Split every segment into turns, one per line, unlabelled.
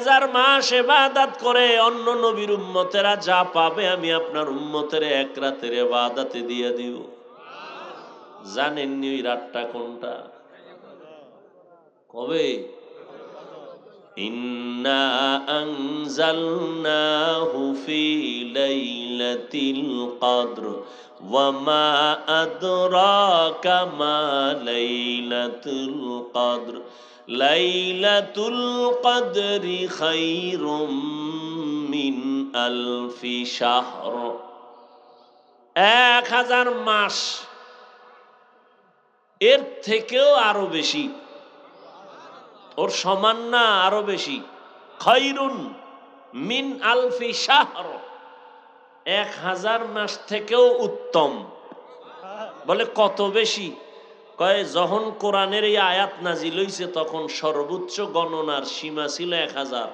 1000 মাস ইবাদত করে অন্য নবীর উম্মতেরা যা পাবে আমি আপনার উম্মতের এক রাতের ইবাদতে দিয়ে দিব। জানেননি ওই রাতটা কোনটা? কবে? ইন্না আনজালনাহু ফি লাইলাতিল কদর ওয়া মা আদরাকা মা লাইলাতুল কদর লাইলাতুল কদরি খায়রুম মিন আলফি শাহর। 1000 মাস, এর থেকেও আরো বেশি, ওর সমান না, আরো বেশি। খায়রুন মিন আলফি শাহর, 1000 মাস থেকেও উত্তম। বলে কত বেশি? কয় যখন কোরআনের এই আয়াত নাজিল হইছে তখন সর্বোচ্চ গণনার সীমা ছিল 1000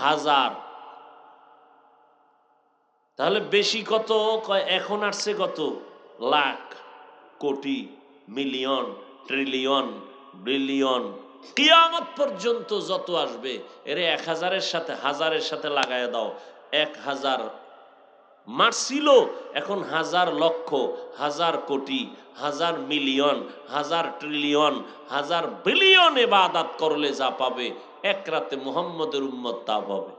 হাজার। তাহলে বেশি কত? কয় এখন আসছে কত? লাখ, কোটি, মিলিয়ন, ট্রিলিয়ন, বিলিয়ন, কিয়ামত পর্যন্ত যত আসবে এর 1000-এর সাথে হাজারের সাথে লাগায় দাও। 1000 মাস ছিল, এখন 1000 লক্ষ, 1000 কোটি, 1000 মিলিয়ন, 1000 ট্রিলিয়ন, 1000 বিলিয়ন ইবাদত করলে যা পাবে এক রাতে মুহাম্মদের উম্মত তা পাবে।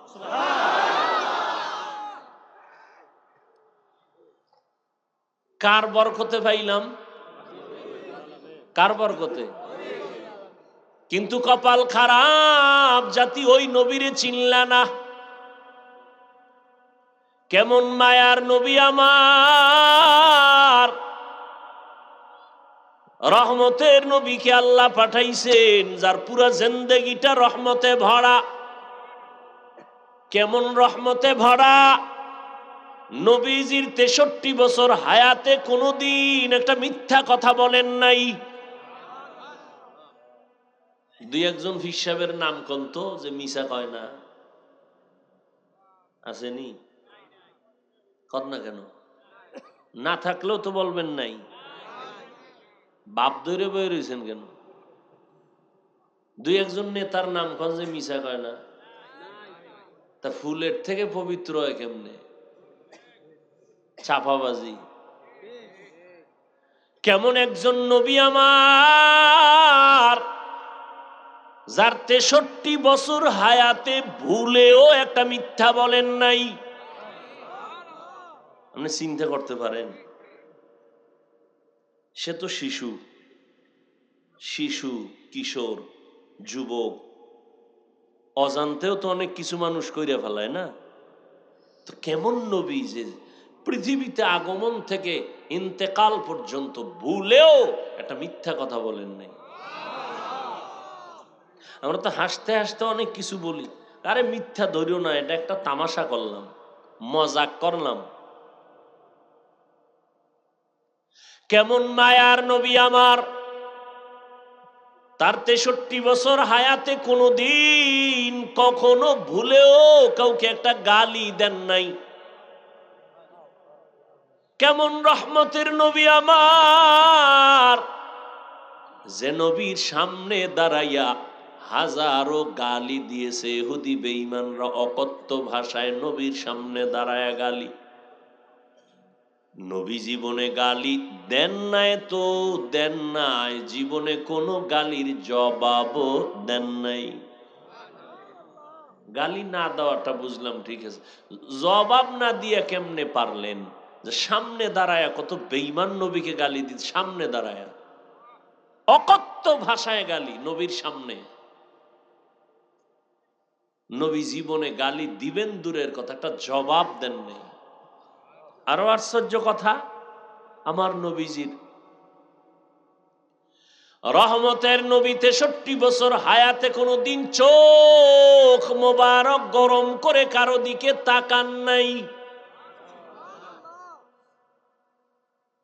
কার বরকতে পাইলাম? কার বরকতে? কিন্তু কপাল খারাপ জাতি ওই নবীরে চিনলা না। কেমন মায়ার নবী আমার, রহমতের নবীকে আল্লাহ পাঠাইছেন যার পুরা জিন্দেগিটা রহমতে ভরা। কেমন রহমতে ভরা? নবীজির 63 বছর হায়াতে কোনোদিন একটা মিথ্যা কথা বলেন নাই। দুই একজন পীর সাহেবের নাম কন্ত যে মিছা কয় না, আসেনি? কর না কেন? না থাকলেও তো বলবেন নাই। বাপ ধরে বয়ে রয়েছেন কেন? দুই একজন নেতার নাম কন যে মিছা কয় না। তা ফুলের থেকে পবিত্র হয় কেমনে? চাপাবাজি। কেমন একজন নবী আমার, যার 63 বছর হায়াতে ভুলেও একটা মিথ্যা বলেন নাই। আপনি চিন্তা করতে পারেন, সে তো শিশু, কিশোর, যুবক, অজান্তেও তো অনেক কিছু মানুষ কইরা ফেলায় না? তো কেমন নবী যে পৃথিবীতে আগমন থেকে ইন্তেকাল পর্যন্ত ভুলেও একটা মিথ্যা কথা বলেন নাই। আমরা তো হাসতে হাসতে অনেক কিছু বলি, আরে মিথ্যা ধরিও না, এটা একটা তামাশা করলাম, মজাক করলাম। কেমন মায়ার নবী আমার, তার 63 বছর হায়াতে কোনোদিন কখনো ভুলেও কাউকে একটা গালি দেন নাই। কেমন রহমতের নবী আমার, যে নবীর সামনে দাঁড়াইয়া হাজারো গালি দিয়েছে ইহুদি বেঈমানরা, অকথ্য ভাষায় নবীর সামনে দাঁড়ায়া গালি। নবী জীবনে গালি দেন নাই তো দেন নাই, জীবনে কোনো গালির জবাবও দেন নাই। গালি না দেওয়াটা বুঝলাম, ঠিক আছে, জবাব না দিয়ে কেমনে পারলেন? যে সামনে দাঁড়ায়া কত বেঈমান নবীকে গালি দিত, সামনে দাঁড়ায়া অকথ্য ভাষায় গালি নবীর সামনে। নবী জীবনে গালি দিবেন দূরের কথা, একটা জবাব দেন নাই। আরো আশ্চর্য কথা, আমার নবীজির রহমতের নবী 63 বছর হায়াতে কোনোদিন চোখ মোবারক গরম করে কারো দিকে তাকান নাই।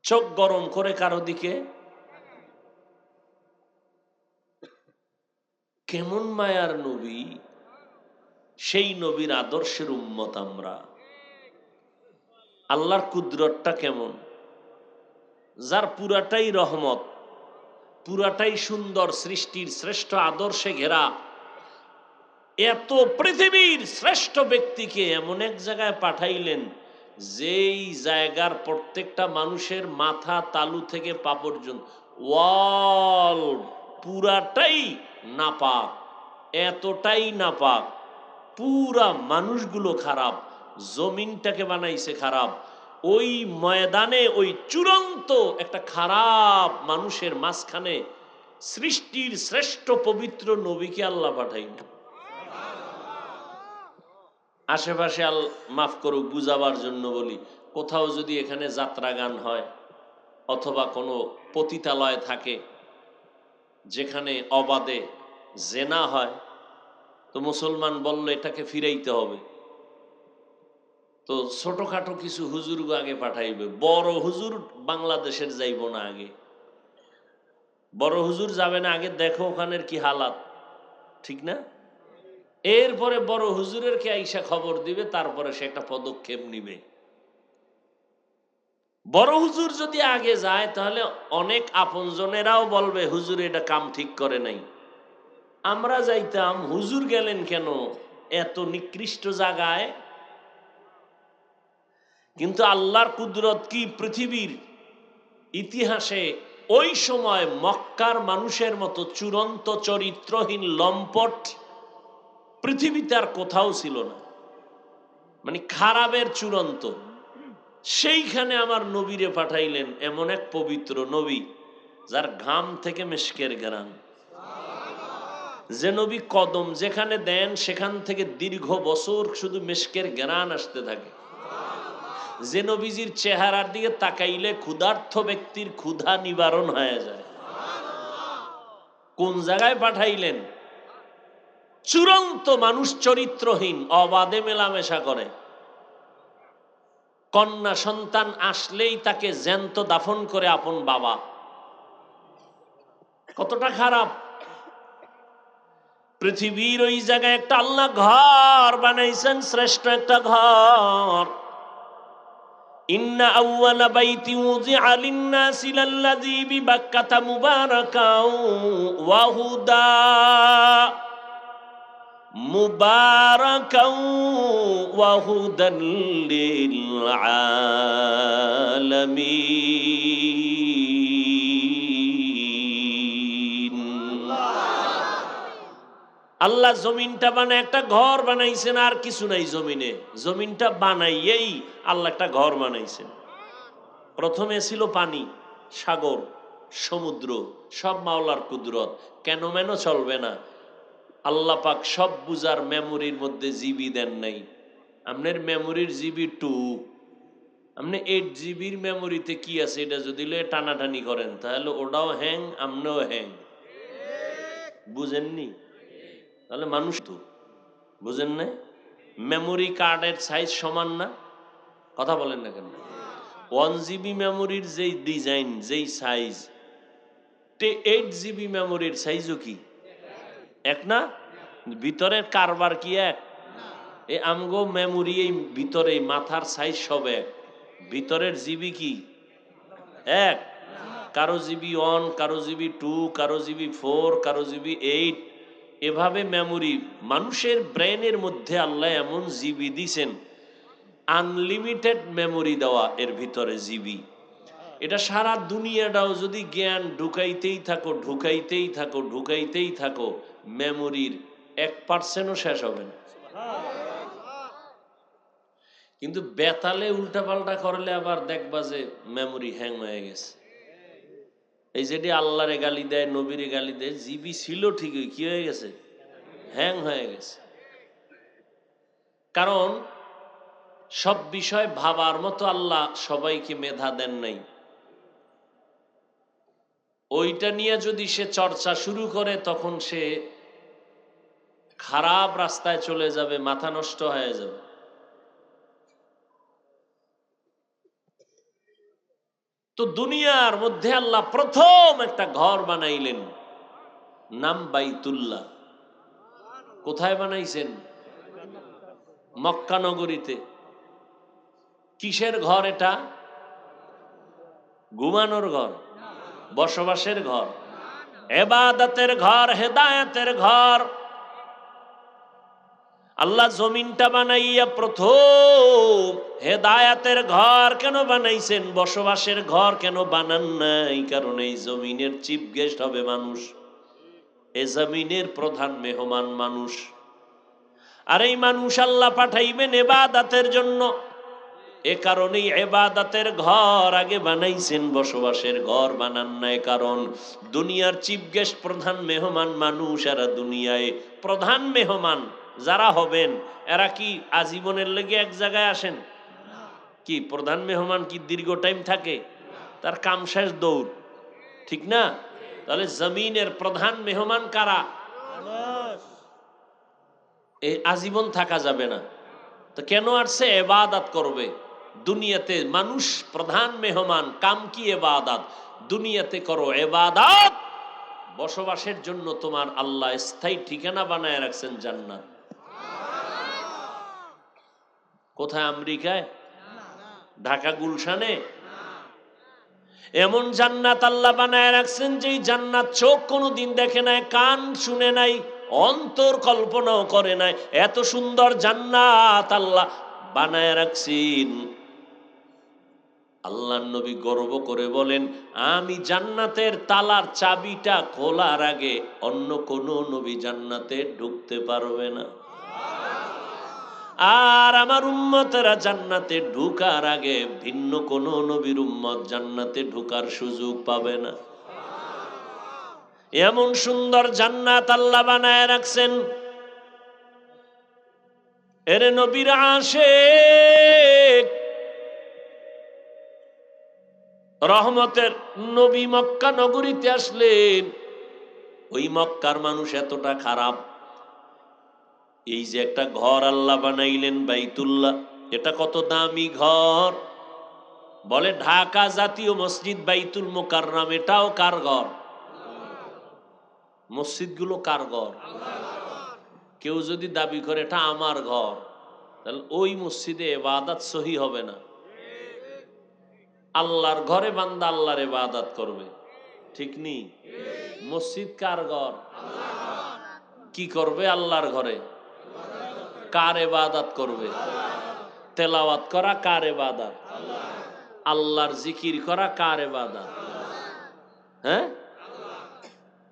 চোখ গরম করে কারো দিকে। কেমন মায়ার নবী, সেই নবীর আদর্শের উম্মত আমরা। আল্লাহর কুদরতটা কেমন, যার পুরাটাই রহমত, পুরাটাই সুন্দর, সৃষ্টির শ্রেষ্ঠ আদর্শে ঘেরা, এত পৃথিবীর শ্রেষ্ঠ ব্যক্তিকে এমন এক জায়গায় পাঠাইলেন যেই জায়গার প্রত্যেকটা মানুষের মাথা তালু থেকে পা পর্যন্ত ওয়াল পুরাটাই নাপাক, এতটাই নাপাক, পুরা মানুষগুলো খারাপ, জমিনটাকে বানাইছে খারাপ। ওই ময়দানে ওই চূড়ান্ত একটা খারাপ মানুষের মাঝখানে সৃষ্টির শ্রেষ্ঠ পবিত্র নবীকে আল্লাহ পাঠাইলেন। আশেপাশে মাফ করুক বুঝাবার জন্য বলি, কোথাও যদি এখানে যাত্রা গান হয় অথবা কোনো পতিতালয় থাকে যেখানে অবাধে জেনা হয়, তো মুসলমান বললে এটাকে ফিরাইতে হবে, তো ছোটখাটো কিছু হুজুর আগে পাঠাইবে, বড় হুজুর বাংলাদেশের যাইব না আগে, বড় হুজুর যাবে না আগে, দেখো ওখানের কি হালাত, ঠিক না? এরপরে বড় হুজুরের কে আইসা খবর দিবে, তারপরে সে একটা পদক্ষেপ নিবে। বড় হুজুর যদি আগে যায় তাহলে অনেক আপনজনেরাও বলবে হুজুর এটা কাম ঠিক করে নাই। আমরা যাইতাম, হুজুর গেলেন কেন এত নিকৃষ্ট জায়গায়? কিন্তু আল্লাহর কুদরত কি, পৃথিবীর ইতিহাসে ওই সময় মক্কার মানুষের মতো চূড়ান্ত চরিত্রহীন লম্পট পৃথিবীতে আর কোথাও ছিল না, মানে খারাপের চূড়ান্ত। সেইখানে আমার নবীরে পাঠাইলেন, এমন এক পবিত্র নবী যার ঘাম থেকে মেশকের ঘ্রাণ, যে নবী কদম যেখানে দেন সেখান থেকে দীর্ঘ বছর শুধু মেশকের ঘ্রাণ আসতে থাকে, যে নবীজির চেহারার দিকে তাকাইলে ক্ষুধার্থ ব্যক্তির ক্ষুধা নিবারণ হয়ে যায়। কোন জায়গায় পাঠাইলেন? চূড়ান্ত মানুষ চরিত্রহীন, অবাধে মেলামেশা করে, কন্যা সন্তান আসলেই তাকে জ্যান্ত দাফন করে আপন বাবা। কতটা খারাপ! পৃথিবীর ওই জায়গায় একটা আল্লাহ ঘর বানাইছেন, শ্রেষ্ঠ একটা ঘর। ইন্না আউওয়ালা বাইতি উযিআ লিন-নাসি লাল্লাযী বিবাক্কাতা মুবারাকাও ওয়া হুদা, মুবারাকাও ওয়া হুদান লিল আলামিন। আল্লাহ জমিনটা বানায় একটা ঘর বানাইছেন, আর কিছু নাই জমিনে। জমিনটা বানাইয়েই আল্লাহ একটা ঘর বানাইছেন। প্রথমে ছিল পানি, সাগর, সমুদ্র, সব মাওলার কুদরত, কেন মেন চলবে না। আল্লাহ পাক সব বুঝার মেমোরির মধ্যে জিবি দেন নাই। আপনার মেমোরির জিবি 2, আপনি 8 জিবির মেমোরিতে কি আছে এটা যদি টানাটানি করেন তাহলে ওটাও হ্যাং, আপনিও হ্যাং। বুঝেননি? তাহলে মানুষ তো বুঝেন না, মেমোরি কার্ডের সাইজ সমান না, কথা বলেন না কেন? 1 জিবি মেমোরির যেই ডিজাইন, যেই সাইজ, 8 জিবি মেমোরির সাইজও কি এক না? ভিতরের কারবার কি এক? এই আমগো মেমোরি এই ভিতরে মাথার সাইজ সব এক, ভিতরের জিবি কি এক? কারো জিবি 1, কারো জিবি 2, কারো জিবি 4, কারো জিবি 8, এভাবে মেমোরি। মানুষের ব্রেনের মধ্যে আল্লাহ এমন জিবি দিছেন, আনলিমিটেড মেমোরি দেওয়া এর ভিতরে জিবি। এটা সারা দুনিয়াটাও যদি জ্ঞান ঢুকাইতেই থাকো, ঢুকাইতেই থাকো, ঢুকাইতেই থাকো, মেমোরির 1%ও শেষ হবে না। কিন্তু বেতালে উল্টাপাল্টা করলে আবার দেখবা যে মেমোরি হ্যাং হয়ে গেছে। এই যেটি আল্লাহরে গালি দেয়, নবীরে গালি দেয়, জিবি ছিল ঠিকই, কি হয়ে গেছে? হ্যাং হয়ে গেছে। কারণ সব বিষয় ভাবার মতো আল্লাহ সবাইকে মেধা দেন নাই। ওইটা নিয়ে যদি সে চর্চা শুরু করে তখন সে খারাপ রাস্তায় চলে যাবে, মাথা নষ্ট হয়ে যাবে। তো দুনিয়ার মধ্যে আল্লাহ প্রথম একটা ঘর বানাইলেন, নাম বাইতুল্লাহ। কোথায় বানাইছেন? মক্কা নগরীতে। কিসের ঘর এটা? ঘুমানোর ঘর, বসবাসের ঘর, ইবাদতের ঘর, হেদায়েতের ঘর। আল্লাহ জমিনটা বানাইয়া প্রথম হেদায়াতের ঘর কেন বানাইছেন, বসবাসের ঘর কেন বানান নাই? কারণ এই জমিনের চিফ গেস্ট হবে মানুষ, এই জমিনের প্রধান মেহমান মানুষ। আর এই মানুষ আল্লাহ পাঠাইবেন ইবাদতের জন্য। এ কারণেই ইবাদতের ঘর আগে বানাইছেন, বসবাসের ঘর বানান নাই। কারণ দুনিয়ার চিফ গেস্ট প্রধান মেহমান মানুষ, এরা দুনিয়ায় প্রধান মেহমান যারা হবেন এরা কি আজীবনের লেগে এক জায়গায় আসেন? কি প্রধান মেহমান কি দীর্ঘ টাইম থাকে? তার কাম শেষ দৌড়, ঠিক না? তাহলে জমিনের প্রধান মেহমান কারা? এই আজীবন থাকা যাবে না। তো কেন আসছে? ইবাদত করবে। দুনিয়াতে মানুষ প্রধান মেহমান, কাম কি? ইবাদত। দুনিয়াতে করো ইবাদত, বসবাসের জন্য তোমার আল্লাহ স্থায়ী ঠিকানা বানায় রাখছেন জান্নাত। কোথায়? আমেরিকায়? ঢাকা গুলশানে? এমন জান্নাত আল্লাহ বানায় রাখছেন যেই জান্নাত চোখ কোনোদিন দেখে নাই, কান শুনে নাই, অন্তর কল্পনাও করে নাই। এত সুন্দর জান্নাত আল্লাহ বানায় রাখছেন। আল্লাহর নবী গর্ব করে বলেন, আমি জান্নাতের তালার চাবিটা খোলার আগে অন্য কোন নবী জান্নাতে ঢুকতে পারবে না। আর আমার উম্মতেরা জান্নাতে ঢুকার আগে ভিন্ন কোন নবীর উম্মত জান্নাতে ঢুকার সুযোগ পাবে না। এমন সুন্দর জান্নাত আল্লাহ বানায় রাখছেন। এর নবীর আশিক রহমতের নবী মক্কা নগরীতে আসলেন। ওই মক্কার মানুষ এতটা খারাপ, এই যে একটা ঘর আল্লাহ বানাইলেন বাইতুল্লাহ, এটা কত দামি ঘর! বলে ঢাকা জাতীয় মসজিদ বাইতুল মুকাররম, এটাও কার ঘর? মসজিদগুলো কার ঘর? কেউ যদি দাবি করে এটা আমার ঘর, তাহলে ওই মসজিদে ইবাদত সহি হবে না। আল্লাহর ঘরে বান্দা আল্লাহর ইবাদত করবে, ঠিক নি? মসজিদ কার ঘর? কি করবে আল্লাহর ঘরে? কার ইবাদত করবে? তেলাওয়াত করা কার ইবাদত? আল্লাহর জিকির করা কার ইবাদত? হ্যাঁ,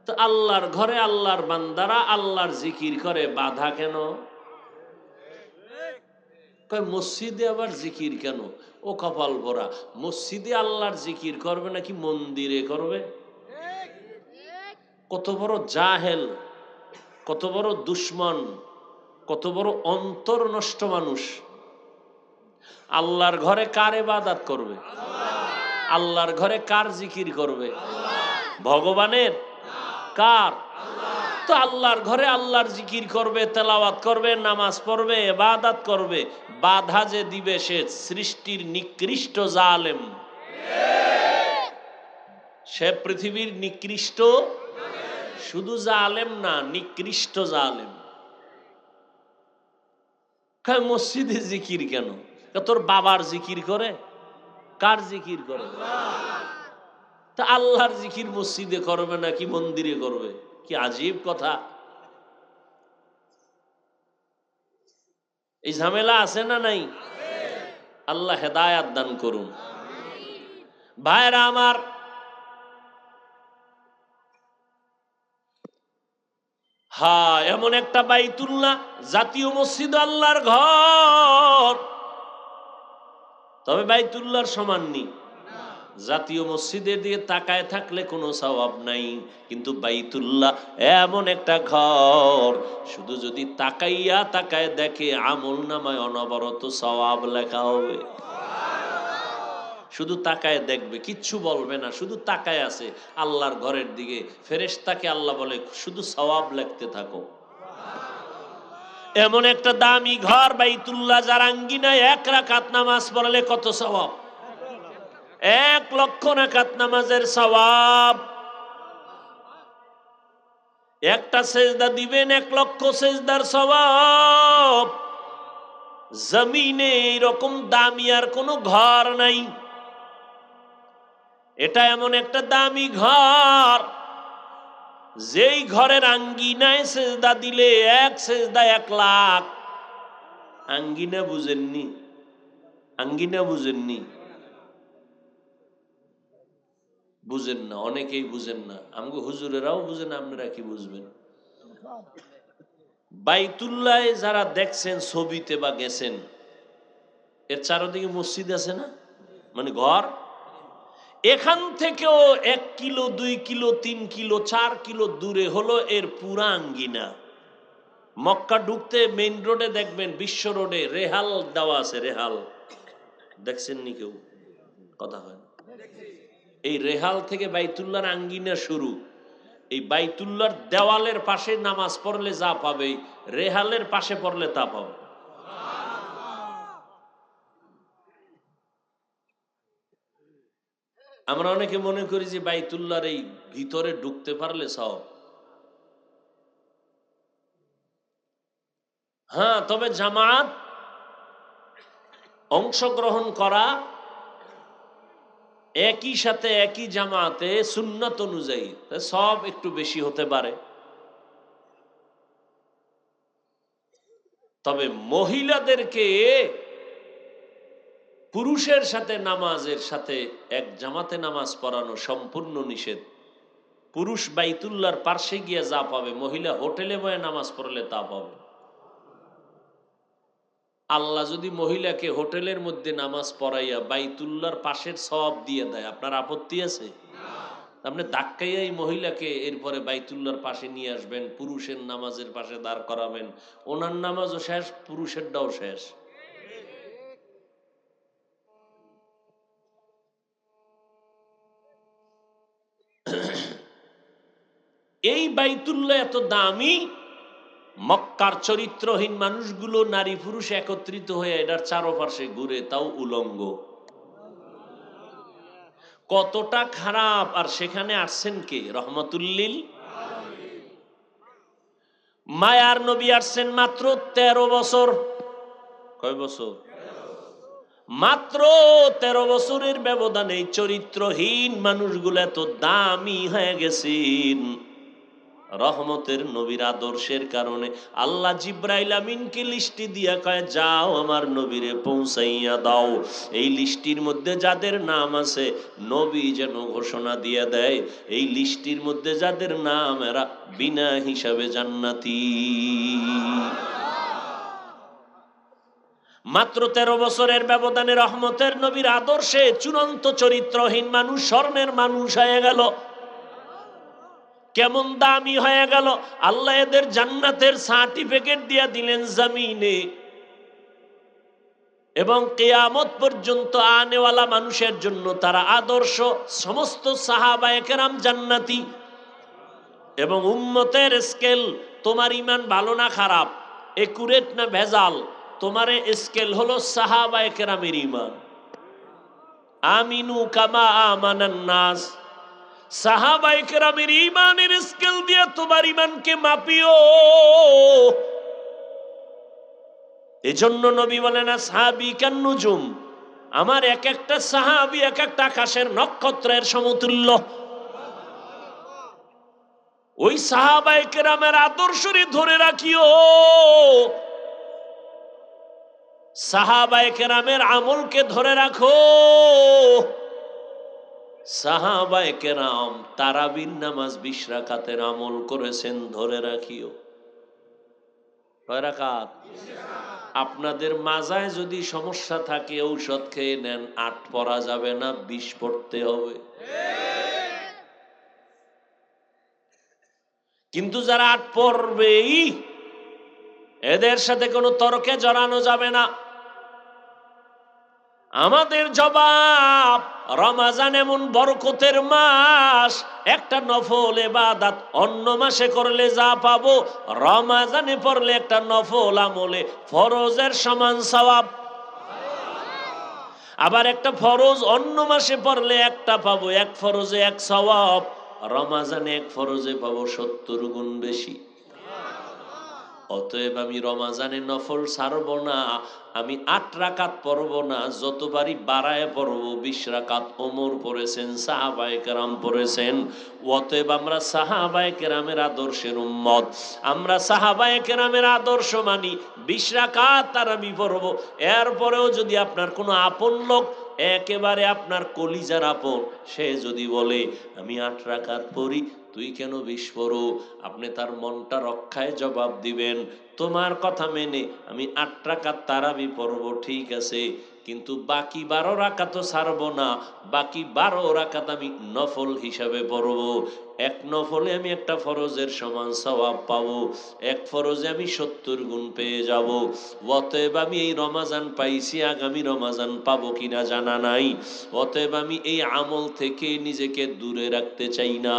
তো আল্লাহর ঘরে আল্লাহর বান্দারা আল্লাহর জিকির করে, বাধা কেন? কয় মসজিদে আবার জিকির কেন? ও কপাল ভরা, মসজিদে আল্লাহর জিকির করবে নাকি মন্দিরে করবে? কত বড় জাহেল, কত বড় দুশ্মন, কত বড় অন্তর নষ্ট মানুষ! আল্লাহর ঘরে কার ইবাদত করবে? আল্লাহর ঘরে কার জিকির করবে? ভগবানের? কার? তো আল্লাহর ঘরে আল্লাহর জিকির করবে, তেলাওয়াত করবে, নামাজ পড়বে, ইবাদত করবে। বাধা যে দিবে সে সৃষ্টির নিকৃষ্ট জালেম, সে পৃথিবীর নিকৃষ্ট, শুধু জালেম না, নিকৃষ্ট জালেম। মসজিদে জিকির কেন? তোর বাবার জিকির করে? কার জিকির করে? তা আল্লাহর জিকির মসজিদে করবে নাকি মন্দিরে করবে? কি আজীব কথা! এই ঝামেলা আছে না নাই? আল্লাহ হেদায়াত দান করুন। ভাইরা আমার, হ্যাঁ, এমন একটা বাইতুল্লাহ জাতীয় মসজিদ আল্লাহর ঘর, তবে বাইতুল্লাহর সমান নেই। জাতীয় মসজিদের দিকে তাকায় থাকলে কোনো সওয়াব নাই, কিন্তু বাইতুল্লাহ এমন একটা ঘর, শুধু যদি তাকাইয়া তাকায় দেখে আমল নামায় অনবরত সওয়াব লেখা হবে। শুধু তাকায় দেখবে, কিচ্ছু বলবে না, শুধু তাকায় আছে আল্লাহর ঘরের দিকে। ফেরেশতাকে আল্লাহ বলে শুধু সওয়াব লিখতে থাকো। এমন একটা দামি ঘর বাইতুল্লাহ, যার আঙ্গিনায় 1 রাকাত নামাজ পড়লে কত সওয়াব! 1 লক্ষ রাকাত নামাজের সওয়াব। একটা সেজদা দিবেন 1 লক্ষ সেজদার সওয়াব। জমিনে এরকম দামি আর কোনো ঘর নাই। এটা এমন একটা দামি ঘর, যেই ঘরের আঙ্গিনায় সেজদা দিলে 1 সেজদা 1 লাখ, আঙ্গিনা বুঝেননি? আঙ্গিনা বুঝেননি? বুঝেন না, অনেকেই বুঝেন না। আমগো হুজুরেরাও বুঝেন, আপনারা কি বুঝবেন? বাইতুল্লাহ যারা দেখছেন ছবিতে বা গেছেন, এর চারদিকে মসজিদ আছে না, মানে ঘর। এখান থেকেও 1 কিলো 2 কিলো 3 কিলো 4 কিলো দূরে হলো এর পুরা আঙ্গিনা। মক্কা ঢুকতে মেইন রোডে দেখবেন, বিশ্ব রোডে রেহাল দেওয়া আছে। রেহাল দেখছেন নি কেউ? কথা হয় না। এই রেহাল থেকে বাইতুল্লাহর আঙ্গিনা শুরু। এই বাইতুল্লাহর দেওয়ালের পাশে নামাজ পড়লে যা পাবে, রেহালের পাশে পড়লে তা পাবে। আমরা অনেকে মনে করি যে বাইতুল্লাহর এই ভিতরে ঢুকতে পারলে সব। হ্যাঁ, তবে জামাত অংশগ্রহণ করা, একই সাথে একই জামাতে সুন্নাত অনুযায়ী সব একটু বেশি হতে পারে। তবে মহিলাদেরকে পুরুষের সাথে নামাজের সাথে এক জামাতে নামাজ পড়ানো সম্পূর্ণ নিষেধ। পুরুষ বাইতুল্লাহর পার্শ্বে গিয়ে যা পাবে, মহিলা হোটেলে বয়ে নামাজ পড়লে তা পাবে। আল্লাহ যদি মহিলাকে হোটেলের মধ্যে নামাজ পড়াইয়া বাইতুল্লাহর পাশের সওয়াব দিয়ে দেয়, আপনার আপত্তি আছে? আপনি ধাক্কাইয়া এই মহিলাকে এরপরে বাইতুল্লাহর পাশে নিয়ে আসবেন, পুরুষের নামাজের পাশে দাঁড় করাবেন, ওনার নামাজও শেষ, পুরুষেরটাও শেষ। এই বাইতুল্লাহ এত দামি, মক্কার চরিত্রহীন মানুষগুলো নারী পুরুষ একত্রিত হয়ে এটার চারপাশে ঘুরে, তাও উলঙ্গ। কতটা খারাপ! আর সেখানে আসছেন কে? রহমাতুল্লিল। মায়ার নবী আসছেন মাত্র 13 বছর। কয় বছর? মাত্র 13 বছরের ব্যবধানে চরিত্রহীন মানুষগুলো এত দামি হয়ে গেছেন। রহমতের নবীর আদর্শের কারণে আল্লাহ জিব্রাইল আমিনকে লিস্টি দিয়া কয়, যাও আমার নবীরে পৌঁছাইয়া দাও। এই লিস্টির মধ্যে যাদের নাম আছে, নবী যেন ঘোষণা দিয়ে দেয়, এই লিস্টির মধ্যে যাদের নাম, এরা বিনা হিসাবে জান্নাতি। মাত্র 13 বছরের ব্যবধানে রহমতের নবীর আদর্শে চূড়ান্ত চরিত্রহীন মানুষ স্বর্ণের মানুষ হয়ে গেল। কেমন দামি হয়ে গেল! আল্লাহ এদের জান্নাতের সার্টিফিকেট দিয়ে দিলেন জমিনে, এবং কিয়ামত পর্যন্ত আনেওয়ালা মানুষের জন্য তারা আদর্শ। সমস্ত সাহাবায়ে কেরাম জান্নাতি। এবং উম্মতের স্কেল, তোমার ইমান ভালো না খারাপ, একুরেট না ভেজাল, তোমার স্কেল হলো সাহাবায়ে কেরামের ইমান। আমিনু কামা আমানান নাস। সাহাবায়ে কেরামের ঈমানের স্কেল দিয়ে তোমার ঈমানকে মাপিও। এজন্য নবী বলেন, আসহাবী কান নুজুম, আমার এক একটা সাহাবী এক একটা আকাশের নক্ষত্রের সমতুল্য। ওই সাহাবায়ে কেরামের আদর্শরে ধরে রাখিও, সাহাবায়ে কেরামের আমলকে ধরে রাখো। সাহাবায়ে কেরাম তারাবির নামাজ 20 রাকাতের আমল করেছেন, ধরে রাখিও। কয় রাকাত? আপনাদের মাজায় যদি সমস্যা থাকে, ঔষধ খেয়ে নেন, 8 পড়া যাবে না, 20 পড়তে হবে। কিন্তু যারা 8 পড়বেই, এদের সাথে কোনো তর্কে জড়ানো যাবে না। আমাদের জবাব, রমাজান এমন বরকতের মাস, একটা নফল ইবাদত অন্য মাসে করলে যা পাবো, রমাজানে পড়লে একটা নফল আমলে ফরজের সমান সওয়াব। আবার একটা ফরজ অন্য মাসে পড়লে একটা পাবো, এক ফরজে এক সওয়াব। রমাজানে এক ফরজে পাবো 70 গুণ বেশি। অতএব আমি রমাজানে নফল ছাড়ব না, আমি 8 রাকাত পড়ব না, যতবারই বাড়ায় পড়ব। 20 রাকাত ওমর পড়েছেন, সাহাবায়ে কেরাম পড়েছেন। অতএব আমরা সাহাবায়ে কেরামের আদর্শের উম্মত, আমরা সাহাবায়ে কেরামের আদর্শ মানি। 20 রাকাত আর আমি পড়ব। এরপরেও যদি আপনার কোনো আপন লোক, একেবারে আপনার কলিজার আপন, সে যদি বলে আমি 8 রাকাত পড়ি, তুই কেন 20 পড়ো, আপনি তার মনটা রক্ষায় জবাব দিবেন, তোমার কথা মেনে আমি 8 রাকাত তারাবি পড়ব, ঠিক আছে, কিন্তু বাকি 12 রাকাতও ছাড়বো না। বাকি 12 রাকাত আমি নফল হিসাবে পড়ব। এক নফলে আমি একটা ফরজের সমান সওয়াব পাবো, এক ফরজে আমি 70 গুণ পেয়ে যাব। অতএব আমি এই রমাজান পাইছি, আগামী রমাজান পাবো কিনা জানা নাই। অতএব আমি এই আমল থেকে নিজেকে দূরে রাখতে চাই না।